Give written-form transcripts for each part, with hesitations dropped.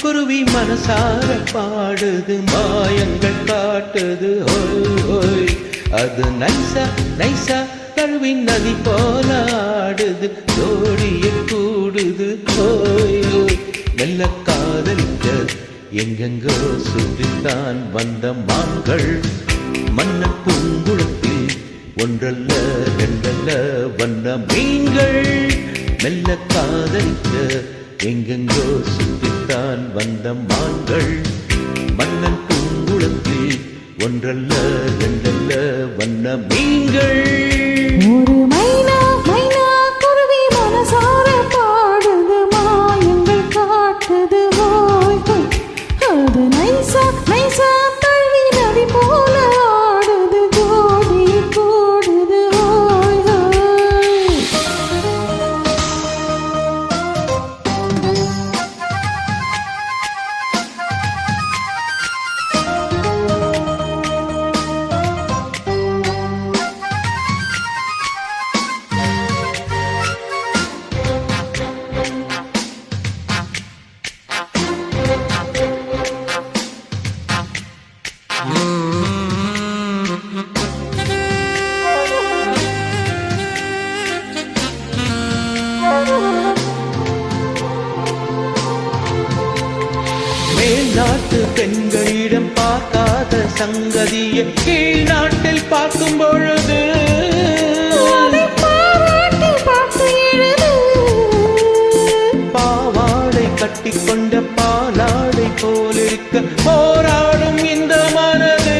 குருவி மனசார பாடுது மாயங்கள் காட்டுது ஓய் ஓய் அது நைசா நைசா தழுவி நதி போல ஆடுது ஜோடியை கூடுது ஓய் ஓய் மெல்ல காதலிக்க எங்கெங்கோ சுற்றித்தான் வந்த மான்கள் மன்ன பூங்குளத்தில் ஒன்றல்ல ரெண்டல்ல வந்த மீன்கள் மெல்ல காதலிக்க எங்கெங்கோ சுற்றித்தான் வந்த மான்கள் மன்னன் பூங்குளத்தில் ஒன்றல்ல ரெண்டல்ல வந்த மீன்கள் ஒரு மைனா மைனா குருவி மனசார பாடுது மாயங்கள் காட்டுது ஓய் ஓய் அது நைசா நைசா தழுவி நதி போல ஆடுது ஜோடி கூடுது ஓய் ஓய் மேல்நாட்டு பெண்களிடம் பார்க்காத சங்கதியை கீழ் நாட்டில் பார்க்கும் பொழுது பாவாடை கட்டிக்கொண்ட பாலாடை போலிருக்க போராடும் இந்த மனது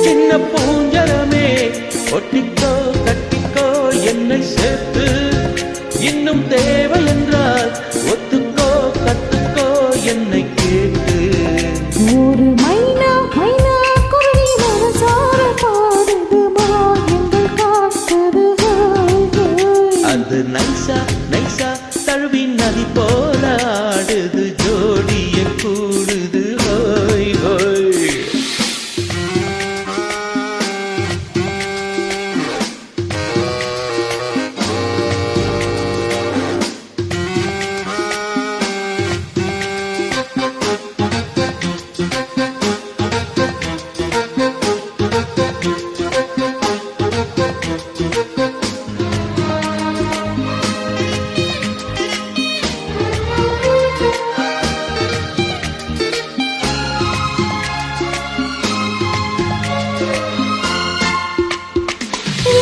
சின்ன பூஞ்சரமே ஒட்டிக்கோ கட்டிக்கோ என்னை சேர்த்து இன்னும் தேவை என்றால் ஒத்துக்கோ கத்துக்கோ என்னை கேட்டு ஒரு மைனா மைனா குருவி மனசார பாடுது மாயங்கள் காட்டுது ஓய் ஓய் அது நைசா நைசா தழுவி நதி போல ஆடுது ஜோடிய கூடுது ஓய் ஓய்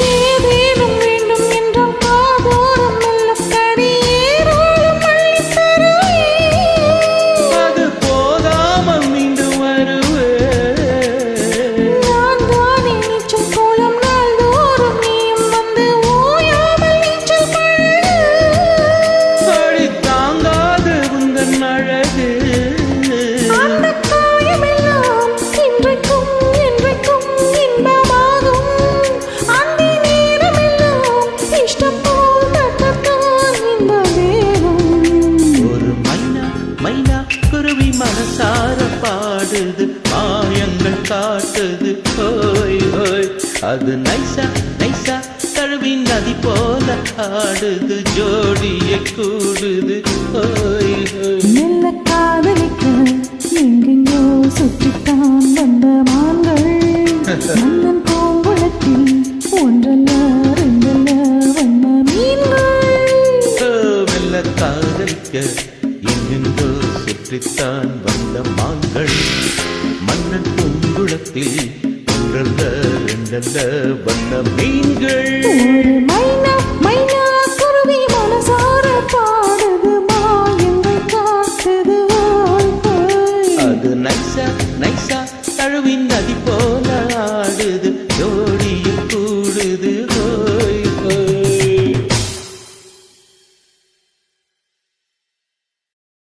ஏதேனும் வேண்டும் என்றால் காதோரம் மெல்ல கடியேறோடும் மல்லி தருவே அது போதாமல் மீண்டும் வருவே நான் தானே நீச்சல் கோலம் நாள்தோறும் நீயும் வந்து ஓயாமல் நீச்சல் பழகு அடி தாங்காது உந்தன் அழகு அந்த காயமெல்லாம் இன்றைக்கும் என்றைக்கும் இன்பமாகும் அந்த நேரமெல்லாம் இஷ்டம் போல் தட்டத்தான் இந்த தேகம் ஒரு மைனா மைனா குருவி மனசார பாடுது மாயங்கள் காட்டுது ஓய் ஓய் அது நைசா நைசா தழுவி நதி போல ஆடுது ஜோடிய கூடுது ஓய் ஓய் மெல்ல காதலிக்க எங்கெங்கோ சுற்றித்தான் வந்த மான்கள் மன்னன் பூங்குளத்தில் ஒன்றல்ல ரெண்டல்ல வண்ண மீன்கள் மெல்ல காதலிக்க எங்கெங்கோ சுற்றித்தான் வந்த மான்கள் மன்னன் பூங்குளத்தில் ஒன்றல்ல ரெண்டல்ல வண்ண மீன்கள் ஒரு மைனா மைனா குருவி மனசார பாடுது மாயங்கள் காட்டுது ஓய் ஓய் அது நைசா நைசா தழுவி நதி